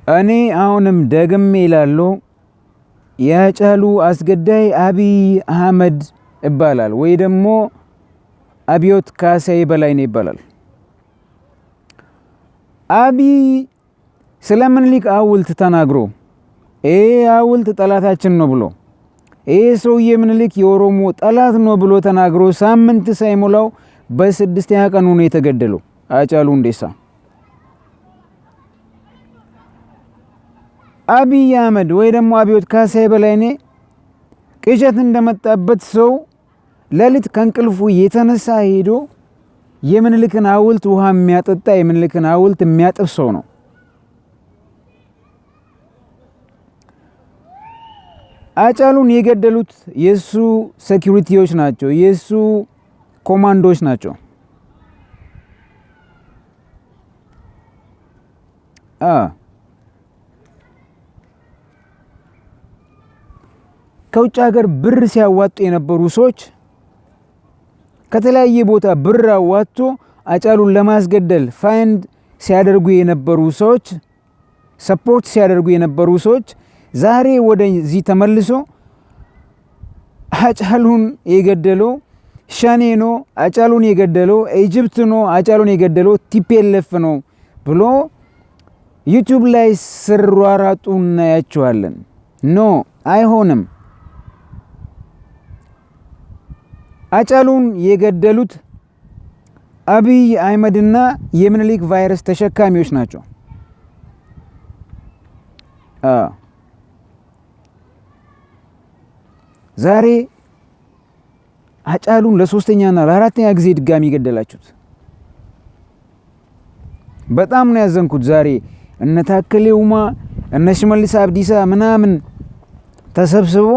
እኔ አሁንም ደግሜ እላለሁ የሃጫሉ አስገዳይ አቢይ አህመድ ይባላል ወይ ደግሞ አብዮት ካሳዬ በላይነህ ይባላል። አቢይ ስለ ምኒልክ ሐውልት ተናግሮ ሐውልት ጠላታችን ነው ብሎ ሰውዬ ምኒልክ የኦሮሞ ጠላት ነው ብሎ ተናግሮ ሳምንት ሳይሞላው በ6ኛ ቀኑ ነው የተገደለው ሃጫሉ ሁንዴሳ። አቢይ አህመድ ወይ ደግሞ አብዮት ካሳዬ በላይነህ ቅዠት እንደመጣበት ሰው ለሊት ከእንቅልፉ የተነሳ ሄዶ የምኒልክን ሐውልት ውሃ የሚያጠጣ የምኒልክን ሐውልት የሚያጥብ ሰው ነው። ሃጫሉን የገደሉት የሱ ሴኩሪቲዎች ናቸው፣ የሱ ኮማንዶዎች ናቸው። ከውጭ ሀገር ብር ሲያዋጡ የነበሩ ሰዎች ከተለያየ ቦታ ብር አዋጥቶ ሃጫሉን ለማስገደል ፋይንድ ሲያደርጉ የነበሩ ሰዎች ሰፖርት ሲያደርጉ የነበሩ ሰዎች ዛሬ ወደዚህ ተመልሶ ሃጫሉን የገደለው ሸኔ ነው፣ ሃጫሉን የገደለው ኢጅፕት ነው፣ ሃጫሉን የገደለው ቲፒኤልኤፍ ነው ብሎ ዩቲዩብ ላይ ሲሯሯጡ እናያቸዋለን። ኖ አይሆንም። ሃጫሉን የገደሉት አቢይ አህመድና የምኒልክ ቫይረስ ተሸካሚዎች ናቸው። ዛሬ ሃጫሉን ለ3ኛና ለ4ኛ ጊዜ ድጋሚ ገደላችሁት። በጣም ነው ያዘንኩት። ዛሬ እነ ታከለ ኡማ እነ ሽመልስ አብዲሳ ምናምን ተሰብስቦ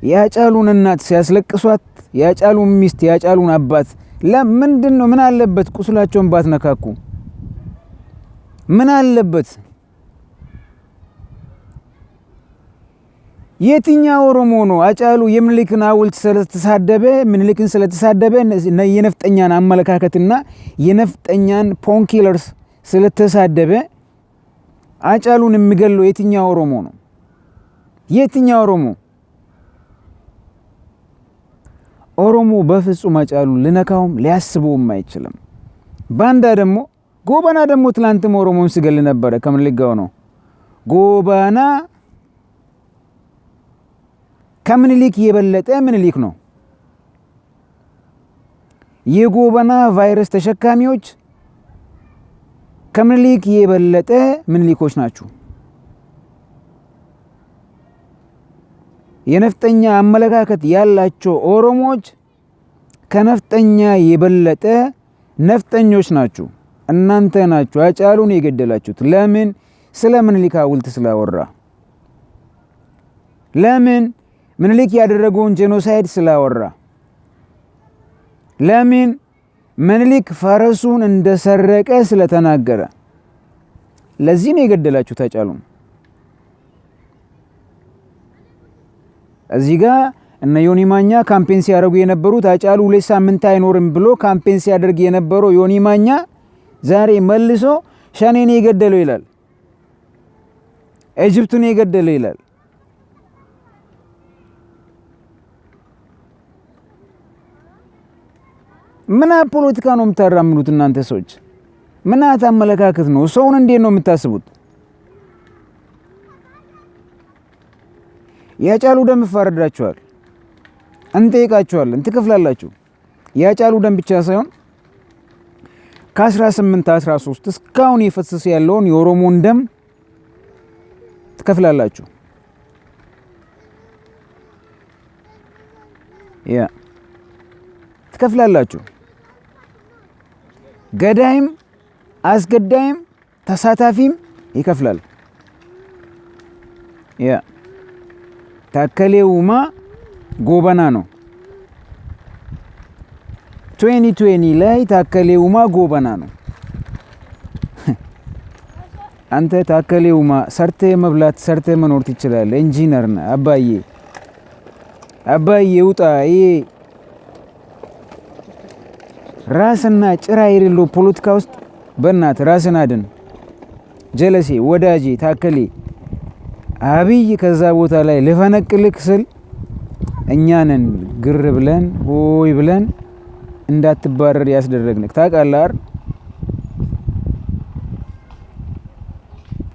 የሃጫሉን እናት ሲያስለቅሷት የሃጫሉን ሚስት የሃጫሉን አባት ለምንድን ነው ምን አለበት ቁስላቸውን ባትነካኩ? ምን አለበት? የትኛው ኦሮሞ ነው ሃጫሉ የምኒልክን ሐውልት ስለተሳደበ ምኒልክን ስለተሳደበ የነፍጠኛን አመለካከትና የነፍጠኛን ፖንኪለርስ ስለተሳደበ ሃጫሉን የሚገለው የትኛው ኦሮሞ ነው? የትኛው ኦሮሞ? ኦሮሞ በፍጹም ሃጫሉን ልነካውም ሊያስበውም አይችልም። ባንዳ ደግሞ ጎበና ደግሞ ትላንትም ኦሮሞን ሲገል ነበር ከምኒልክ ጋር ነው። ጎበና ከምኒልክ የበለጠ ምኒልክ ነው። የጎበና ቫይረስ ተሸካሚዎች ከምኒልክ የበለጠ ምኒልኮች ናቸው። የነፍጠኛ አመለካከት ያላቸው ኦሮሞዎች ከነፍጠኛ የበለጠ ነፍጠኞች ናቸው። እናንተ ናችሁ ሃጫሉን የገደላችሁት። ለምን? ስለ ምኒልክ ሐውልት ስላወራ። ለምን? ምኒልክ ያደረገውን ጄኖሳይድ ስላወራ። ለምን? ምኒልክ ፈረሱን እንደሰረቀ ስለተናገረ። ለዚህ ነው የገደላችሁት ሃጫሉን። እዚህ ጋር እነ ዮኒ ማኛ ካምፔን ሲያደርጉ የነበሩት ሃጫሉ 2 ሳምንት አይኖርም ብሎ ካምፔን ሲያደርግ የነበረው ዮኒ ማኛ ዛሬ መልሶ ሸኔን የገደለው ይላል፣ ኢጅፕቱን የገደለው ይላል። ምን ፖለቲካ ነው የምታራምዱት እናንተ ሰዎች? ምን አመለካከት ነው? ሰውን እንዴት ነው የምታስቡት? የሃጫሉ ደም ይፋረዳችኋል፣ እንጠይቃችኋለን፣ ትከፍላላችሁ። የሃጫሉ ደም ብቻ ሳይሆን ከ1813 እስካሁን የፈሰሰ ያለውን የኦሮሞን ደም ትከፍላላችሁ። ትከፍላላችሁ። ገዳይም አስገዳይም ተሳታፊም ይከፍላል። ታከለ ኡማ ጎበና ነው። 2020 ላይ ታከለ ኡማ ጎበና ነው። አንተ ታከለ ኡማ ሰርተ መብላት ሰርተ መኖር ትችላለህ። ኢንጂነር ነህ። አባዬ ውጣ። ይሄ ራስና ጭራ የሌለው ፖለቲካ ውስጥ በእናትህ ራስን አድን። ጀለሴ ወዳጄ ታከሌ አብይ ከዛ ቦታ ላይ ለፈነቅልክ ስል እኛንን ግር ብለን ሆይ ብለን እንዳትባረር ያስደረግንክ ታውቃለህ።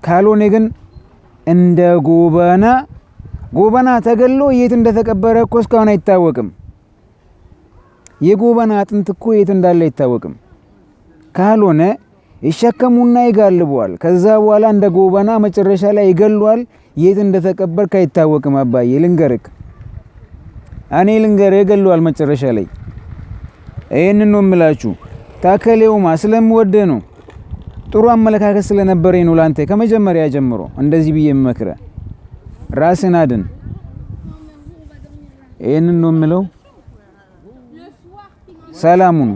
ካልሆነ ግን እንደ ጎበና ተገሎ የት እንደተቀበረ እኮ እስካሁን አይታወቅም። የጎበና አጥንት እኮ የት እንዳለ አይታወቅም። ካልሆነ ይሸከሙና ይጋልቧል። ከዛ በኋላ እንደ ጎበና መጨረሻ ላይ ይገሏል። የት እንደተቀበርክ አይታወቅም። አባዬ ልንገርክ፣ እኔ ልንገርህ ይገሏል መጨረሻ ላይ። ይሄንን ነው የምላችሁ። ታከሌውማ ስለምወደህ ነው፣ ጥሩ አመለካከት ስለነበረኝ ነው ላንተ ከመጀመሪያ ጀምሮ እንደዚህ ብዬ መክረ ራስን አድን። ይሄንን ነው የምለው። ሰላም ሁኑ።